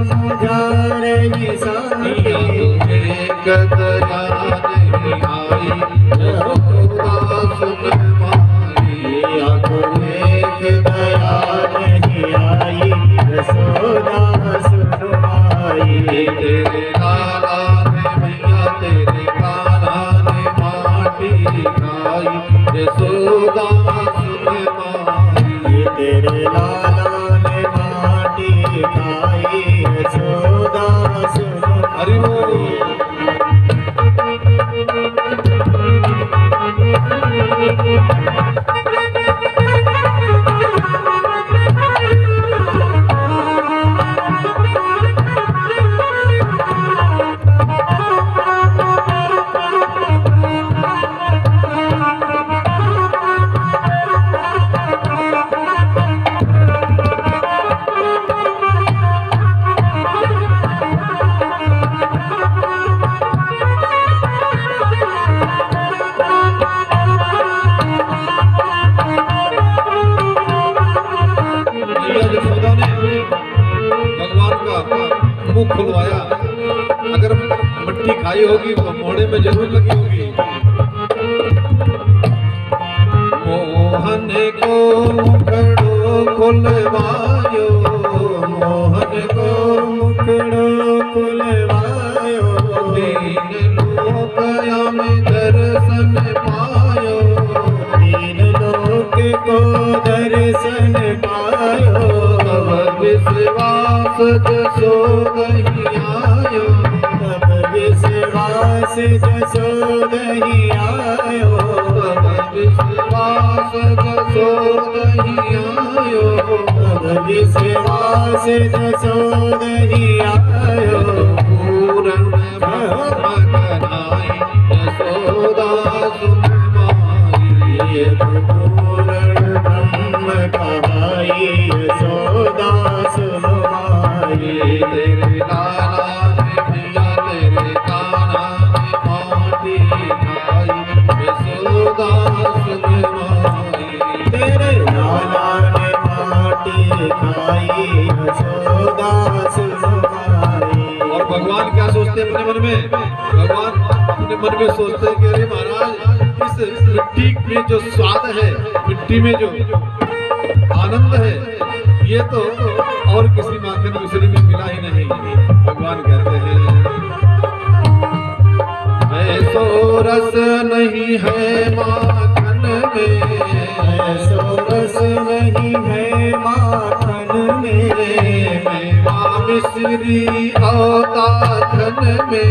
समझारे निशानी एक दया नहीं आई यशोदा सुन माई। एक दया नहीं आई यशोदा सुन माई। तेरे लाला ने मैया तेरे कान्हा ने माटी खाई यशोदा सुन माई। तेरे लाला ने माटी खाई यशोदा सुन हरि बोल। यशोदा ने भगवान का मुख खुलवाया। अगर मिट्टी खाई होगी तो मोहड़े में जरूर लगी होगी। मोहन को मुखड़ो खुलवायो मोहन को मुखड़ो खुलवायो दीन लोकया में दर्शन पायो। दीन लोक को दर्शन पायो। तब विश्वास जसो नहीं आयो। तब विश्वास जसो नहीं आयो। तब विश्वास जसो नहीं आयो। तब विश्वास जसो नहीं आयो। पूर्ण ब्रह्म कनाई यशोदा सुन माई। पूर्ण ब्रह्म कहाई यशोदा सुन माई। तेरे लाला ने मैया तेरे कान्हा ने माटी खाई यशोदा सुन माई। तेरे लाला ने माटी खाई यशोदा सुन माई। और भगवान क्या सोचते हैं अपने मन में? भगवान अपने मन में सोचते हैं कि अरे महाराज इस मिट्टी में जो स्वाद है, मिट्टी में जो आनंद है, ये तो और किसी माखन मिश्री में मिला ही नहीं। भगवान कहते हैं ऐसो रस नहीं है माखन में। ऐसो रस नहीं है माखन में। मेवा मिश्री और ताखन में।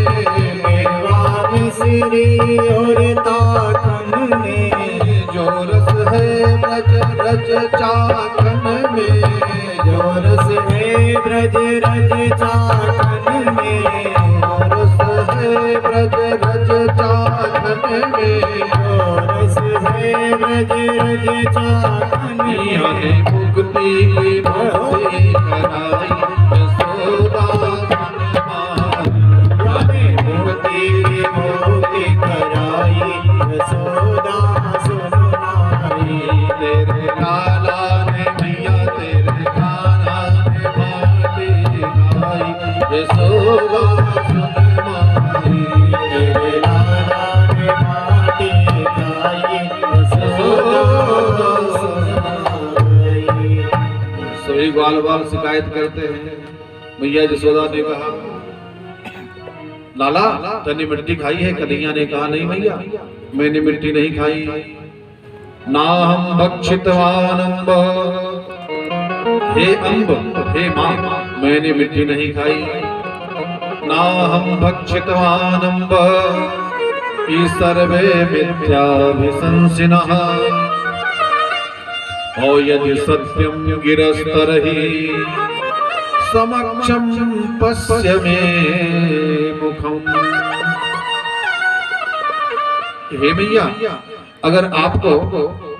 मेवा मिश्री और ताखन में। जो रस है ब्रज रज चाखन में। जो रस है ब्रज रज चाखन में। जो रस है ब्रज रज चाखन में। जो रस है ब्रज रज चाखन में। यहाँ मुक्ति की मुक्ति कराई यशोदा सुन माई। मुक्ति की मुक्ति कराई यशोदा सुन माई। तेरे लाला ने मैया तेरे कान्हा ने माटी खाई यशोदा सुन माई। तेरे लाला ने माटी खाई यशोदा सुन माई। सभी ग्वाल बाल शिकायत करते हैं। मैया यशोदा ने कहा लाला तने मिट्टी खाई है? कन्हैया ने कहा नहीं मैया मैंने मिट्टी नहीं खाई। ना हम भक्षितवान अम्ब। हे अम्ब हे माँ मैंने मिट्टी नहीं खाई। ना हम भक्षितवान अम्ब ई सर्वे मिथ्याभिशंसिनः। ओ यदि सत्यम गिरस्तरहि समक्षम पश्य मे मुखम। हे मैया अगर आपको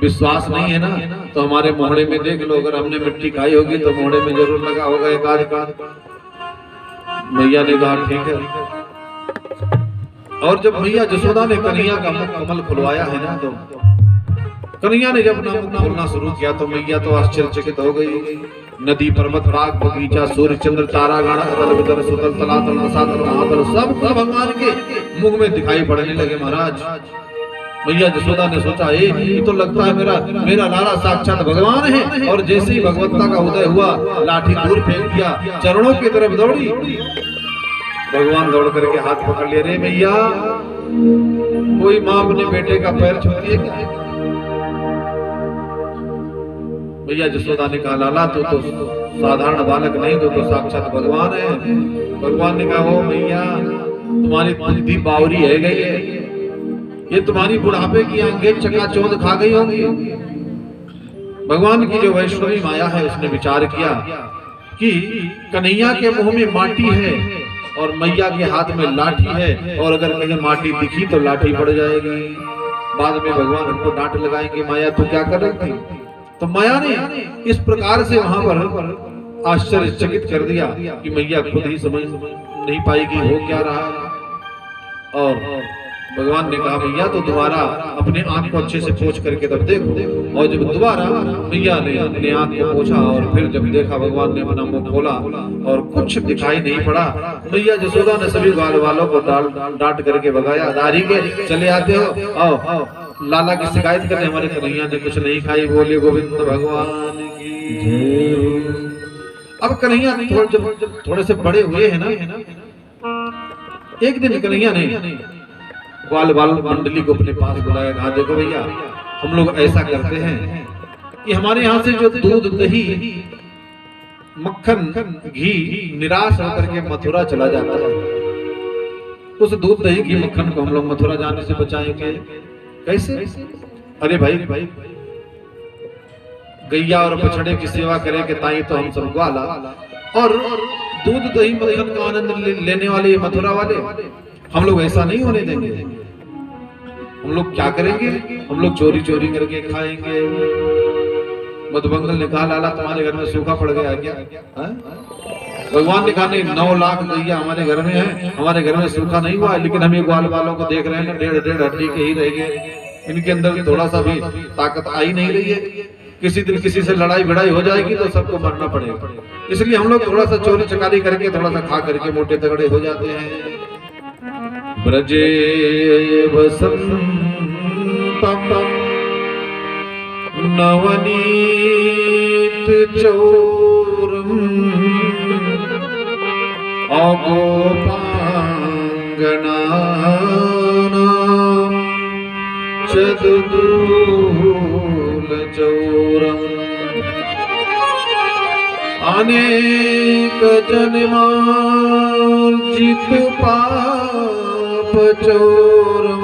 विश्वास नहीं है ना तो हमारे मोहड़े में देख लो। अगर हमने मिट्टी खाई होगी तो मोहड़े में जरूर लगा होगा एक आध। मैया ने कहा ठीक है। और जब मैया यशोदा ने कन्हैया का मुख कमल खुलवाया है ना तो कन्हैया ने जब अपना मुख खोलना शुरू किया तो मैया तो आश्चर्यचकित हो गई। नदी पर्वत बाग बगीचा सूर्य चंद्र तारा गण अतल वितल सुतल तलातल रसातल महातल सब भगवान के मुख में दिखाई पड़ने लगे महाराज। मैया जसोदा ने सोचा ये तो लगता है मेरा लाला साक्षात भगवान है। और जैसे ही भगवत्ता का उदय हुआ लाठी दूर फेंक दिया, चरणों की तरफ दौड़ी। भगवान दौड़ करके हाथ पकड़ ले रे मैया, कोई माँ अपने बेटे का पैर छूती है क्या? भैया जसोदा ने कहा लाला तू तो साधारण बालक नहीं, तो साक्षात भगवान है। भगवान ने कहा ओ भैया तुम्हारी बुद्धि बावरी है गई है, ये तुम्हारी बुढ़ापे की आंखें चकाचौंध खा गई होंगी। भगवान की जो वैष्णवी माया है उसने विचार किया कि कन्हैया के मुंह में माटी है और मैया के हाथ में लाठी है, और अगर कहीं माटी दिखी तो लाठी पड़ जाएगी, बाद में भगवान उनको डांट लगाएंगे माया तू क्या कर रही थी। तो माया ने इस प्रकार से वहां पर आश्चर्यचकित कर दिया कि मैया खुद ही समझ नहीं पाएगी हो क्या रहा है। और भगवान ने कहा भैया तो दोबारा अपने आंख को अच्छे से पोंछ करके तब देखो। और जब दोबारा मैया ने अपने आंख को पोंछा और फिर जब देखा भगवान ने अपना मुंह खोला और कुछ दिखाई नहीं पड़ा। मैया जसोदा ने सभी ग्वाल वालों को डांट करके भगाया, दारी के चले आते हो, आओ लाला की शिकायत करने, हमारे कन्हैया ने कुछ नहीं खाई। बोले गोविंद भगवान की। अब कन्हैया जब थोड़े से बड़े हुए हैं ना, एक दिन कन्हैया ने ग्वाल वाल मंडली को अपने पास बुलाया, कहा देखो भैया हम लोग ऐसा करते हैं कि हमारे यहाँ से जो दूध दही मक्खन घी निराश होकर के मथुरा चला जाता है, उस दूध दही घी मक्खन को हम लोग मथुरा जाने से बचाएंगे कैसे? अरे भाई गैया और बछड़े की सेवा करेंगे ताई तो हम सब ग्वाला, और दूध दही मक्खन का आनंद लेने वाले मथुरा वाले, हम लोग ऐसा नहीं होने देंगे। हम लोग क्या करेंगे? हम लोग चोरी चोरी करके खाएंगे। मधुमंगल ने कहा लाला तुम्हारे घर में सूखा पड़ गया क्या? भगवान ने कहा नहीं, 9 लाख गैया हमारे घर में है, हमारे घर में सूखा नहीं हुआ है, लेकिन हम ये ग्वाल वालों को देख रहे हैं डेढ़ हड्डी के ही रह गए, इनके अंदर थोड़ा सा भी ताकत आई नहीं रही है। किसी दिन किसी से लड़ाई भिड़ाई हो जाएगी तो सबको मरना पड़ेगा, इसलिए हम लोग थोड़ा सा चोरी चकारी करके थोड़ा सा खा करके मोटे तगड़े हो जाते हैं। ब्रजे वसंतम नवनीत चौरम अगोपांगना चतुर्दूल चौरम अनेक जन्मार्जित पाप चौरम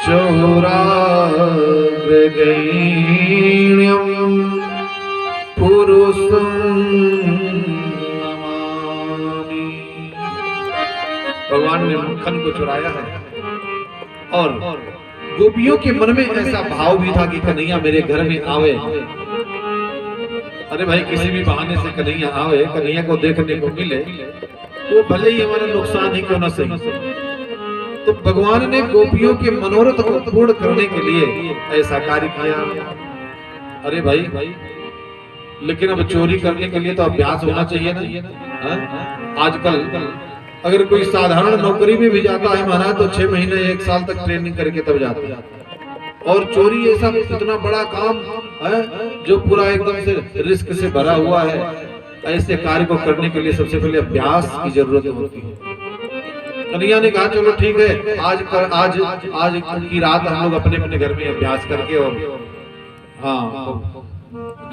चौराग्रगण्यम पुरुषम नमामि। भगवान ने मक्खन को चुराया है और गोपियों के मन में ऐसा भाव भी था कि कन्हैया मेरे घर में आवे। अरे भाई किसी भी बहाने से कन्हैया आवे, कन्हैया को देखने को मिले, तो भले ही हमारा नुकसान ही क्यों न सही। तो भगवान ने गोपियों के मनोरथ को पूर्ण करने के लिए ऐसा कार्य किया। अरे भाई लेकिन अब चोरी करने के लिए तो अभ्यास होना चाहिए ना। आजकल अगर कोई साधारण नौकरी में भी जाता है महाराज तो 6 महीने 1 साल तक ट्रेनिंग करके तब जाता है, और चोरी ऐसा इतना बड़ा काम है जो पूरा एकदम से रिस्क से भरा हुआ है। ऐसे कार्य को करने के लिए सबसे पहले अभ्यास की जरूरत होती है। कन्हैया ने कहा चलो ठीक है, आज की रात हम लोग अपने अपने घर में अभ्यास करके और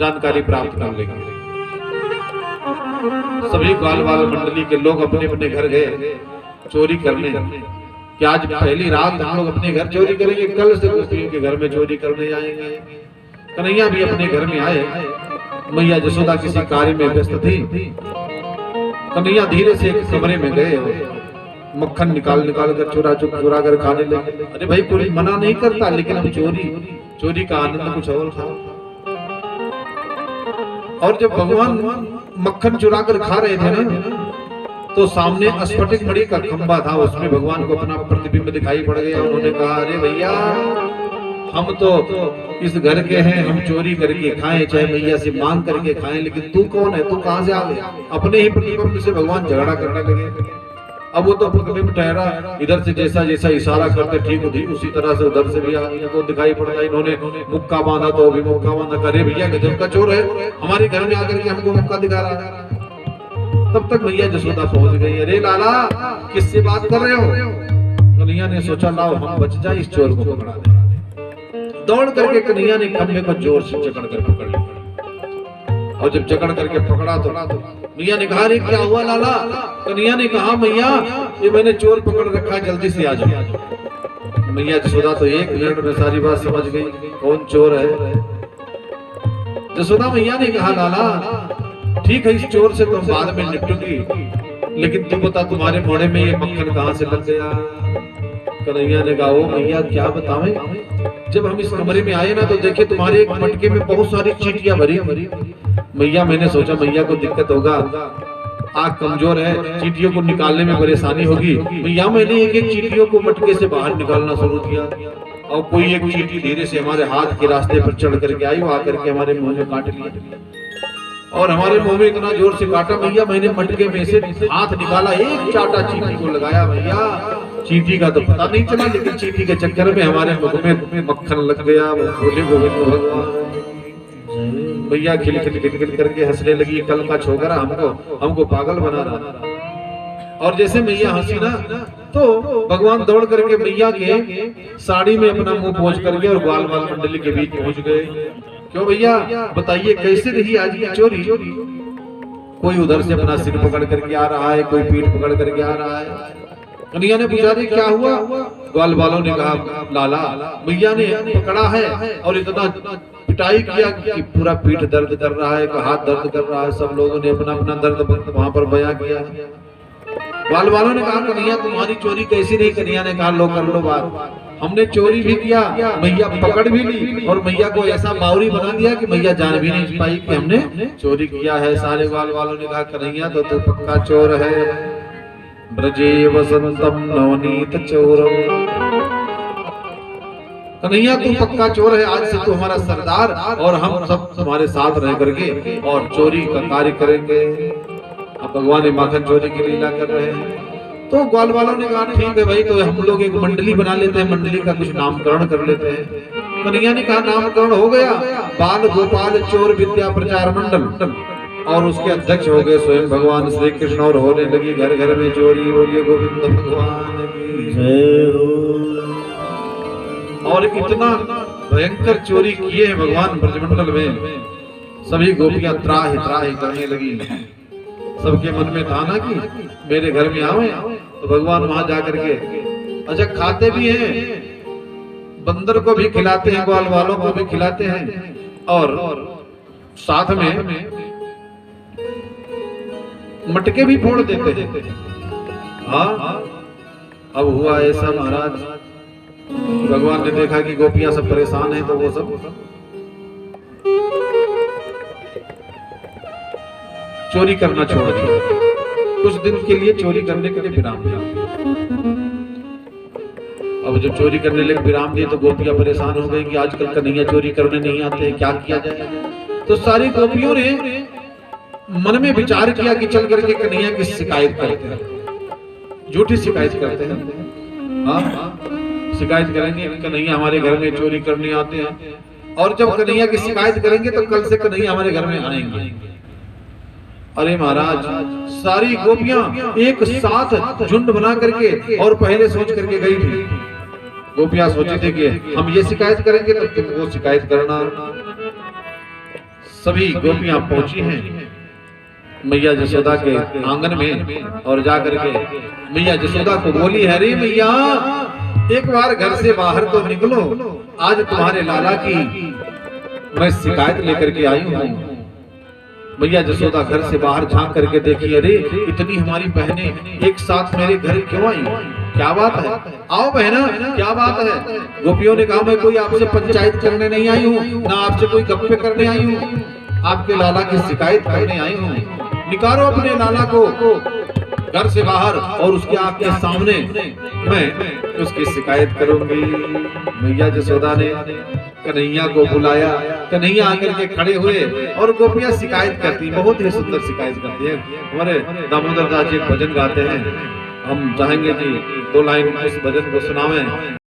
जानकारी प्राप्त कर लेंगे। सभी ग्वाल वाल मंडली के लोग अपने अपने घर गए चोरी करने कि आज पहली रात हम लोग अपने घर चोरी करेंगे, कल से गोपियों के घर में चोरी करने जाएंगे। कन्हैया भी अपने घर में आए। मैया जसोदा किसी कार्य में व्यस्त थी। कन्हैया धीरे से एक कमरे में गए, मक्खन निकाल कर चुरा कर खाने लगे। अरे भाई कोई मना नहीं करता, लेकिन अब चोरी का आनंद कुछ और था। और जब भगवान मक्खन चुरा कर खा रहे थे ना, तो सामने स्फटिक मणि का खंभा था, उसमें भगवान को अपना प्रतिबिंब दिखाई पड़ गया। उन्होंने कहा अरे भैया हम तो इस घर के हैं, हम चोरी करके खाएं, चाहे मैया से मांग करके खाएं, लेकिन तू कौन है, तू कहां से आ गया? अपने ही प्रतिबिंब से भगवान झगड़ा करने लगे। अब वो तो प्रतिबिंब ठहरा, इधर से जैसा जैसा इशारा करते ठीक थी, उसी तरह से उधर से भी इनको दिखाई पड़ता। इन्होंने मुक्का बांधा तो भी मुक्का बांधा, करे भैया गजब का चोर है, हमारे घर में आकर के हमको मुक्का दिखा रहा है। तब तक मैया जसोदा पहुंच गई। अरे लाला किससे बात कर रहे हो? कन्हैया ने सोचा लाओ हम बच जाए, इस चोर को पकड़ा दे। दौड़ करके कन्हैया ने खंभे को जोर से जकड़ कर पकड़ लिया, और जब जकड़ करके पकड़ा तो मैया ने कहा अरे क्या हुआ लाला? कन्हैया ने कहा मैया ये मैंने चोर पकड़ रखा है, जल्दी से आ जाओ। मैया जसोदा तो 1 मिनट में सारी बात समझ गई कौन चोर है। जसोदा मैया ने कहा लाला ठीक है, इस चोर से तुम बाद में निपटूंगी, लेकिन तू बता तुम्हारे मोड़े में ये मक्खन कहां से लग गया? कन्हैया ने कहा ओ मैया क्या बतावें, जब हम इस कमरे में आए ना तो देखे तुम्हारे एक मटके में बहुत सारी चींटियां भरी। मैया मैंने सोचा मैया को दिक्कत होगा, आग कमजोर है, चींटियों को निकालने में परेशानी होगी। मैया मैंने एक एक चींटियों को मटके से बाहर निकालना शुरू किया, और कोई एक चींटी धीरे से हमारे हाथ के रास्ते पर चढ़ करके आई, वो आकर के हमारे मुंह में काट लिया, और हमारे मुंह में इतना जोर से काटा मैया मैंने मटके में से हाथ निकाला, एक चाटा चींटी को लगाया। मैया चींटी का तो पता नहीं चला, लेकिन चींटी के चक्कर में हमारे मुंह में मक्खन लग गया। बोले गोविंद भगवान। मैया खिल खिल खिल खिल करके हंसने लगी, कल का छोकरा हमको पागल बना रहा। और जैसे मैया हंसी ना तो भगवान दौड़ करके मैया के साड़ी में अपना मुंह पहुंच करके और ग्वाल बाल मंडली के बीच पहुंच गए। क्यों भैया बताइए कैसे रही आज की चोरी? कोई उधर से अपना सिर पकड़ करके आ रहा है, कोई पीठ पकड़ करके आ रहा है। कन्हैया ने पूछा रे क्या हुआ? ग्वाल बालों ने कहा लाला मैया ने पकड़ा है और इतना पिटाई किया कि पूरा पीठ दर्द कर रहा है, हाथ दर्द कर रहा है। सब लोगों ने अपना अपना दर्द वहां पर बयां किया। ग्वाल बालों ने कहा कन्हैया तुम्हारी चोरी कैसी रही? कन्हैया ने कहा लो कर लो बात, हमने चोरी भी किया, मैया पकड़ भी ली, और मैया को ऐसा बावरी बना दिया कि मैया जान भी नहीं पाई कि हमने चोरी किया है। सारे ग्वाल वालों ने कहा कन्हैया तो तू पक्का चोर है। ब्रजे वसंतम नवनीत चोरम, कन्हैया तू पक्का चोर है, आज से तू हमारा सरदार और हम सब तुम्हारे साथ रह करके और चोरी का कार्य करेंगे। अब भगवान ने माखन चोरी की लीला कर रहे हैं। तो ग्वाल वालों ने कहा ठीक है भाई, तो हम लोग एक मंडली बना लेते हैं, मंडली का कुछ नामकरण कर लेते हैं। कन्हैया ने कहा नामकरण हो गया बाल गोपाल चोर विद्या प्रचार मंडल, और उसके अध्यक्ष हो गए स्वयं भगवान श्री कृष्ण, और होने लगी घर घर में चोरी। बोलिए गोविंद भगवान की जय हो। और इतना भयंकर चोरी किए हैं भगवान ब्रजमंडल में, सभी गोपियां त्राहि त्राहि करने लगी। सबके मन में था ना कि मेरे घर में आवे, तो भगवान वहां जाकर के अच्छा खाते भी हैं, बंदर को भी खिलाते हैं, ग्वाल वालों को भी खिलाते हैं, और साथ में मटके भी फोड़ देते हैं। हाँ अब हुआ ऐसा महाराज, भगवान ने देखा कि गोपियां सब परेशान हैं, तो वो सब चोरी करना छोड़ दिया। कुछ दिन के लिए चोरी करने के लिए विराम दिया। अब जब चोरी करने लगे विराम दिए तो गोपियां परेशान हो गई कि आजकल कन्हैया चोरी करने नहीं आते, क्या किया जाए। तो सारी गोपियों ने मन में विचार किया कि चल करके कन्हैया की शिकायत करते हैं, झूठी शिकायत करते हैं। हाँ शिकायत करेंगे कि कन्हैया हमारे घर में चोरी करने आते हैं, और जब कन्हैया की शिकायत करेंगे तो कल से कन्हैया हमारे घर में आएंगे। अरे महाराज सारी गोपियां एक साथ झुंड बना करके और पहले सोच करके गई थी। गोपियां सोची थी कि हम ये शिकायत करेंगे तो तुम वो शिकायत करना। सभी गोपियां पहुंची हैं मैया जसोदा के आंगन में, और जाकर के मैया जसोदा को बोली है रे मैया एक बार घर से बाहर तो निकलो, आज तुम्हारे लाला की मैं शिकायत लेकर के आई हूँ। मैया जसोदा घर से बाहर झांक करके देखी, अरे इतनी हमारी बहनें एक साथ मेरे घर क्यों आई? क्या बात है? आओ बहना क्या बात है? गोपियों ने कहा मैं कोई आपसे पंचायत करने नहीं आई हूँ, ना आपसे कोई गप्पे करने आई हूँ, आपके लाला की शिकायत करने आई हूँ। निकालो अपने लाला को। घर से बाहर और उसके आँख के सामने मैं उसकी शिकायत करूंगी। मैया जसोदा ने कन्हैया को बुलाया, कन्हैया आकर के खड़े हुए और गोपियां शिकायत करती, बहुत ही सुंदर शिकायत करती है। हमारे दामोदर दास जी भजन गाते हैं, हम चाहेंगे कि 2 लाइन उस भजन को सुनावें।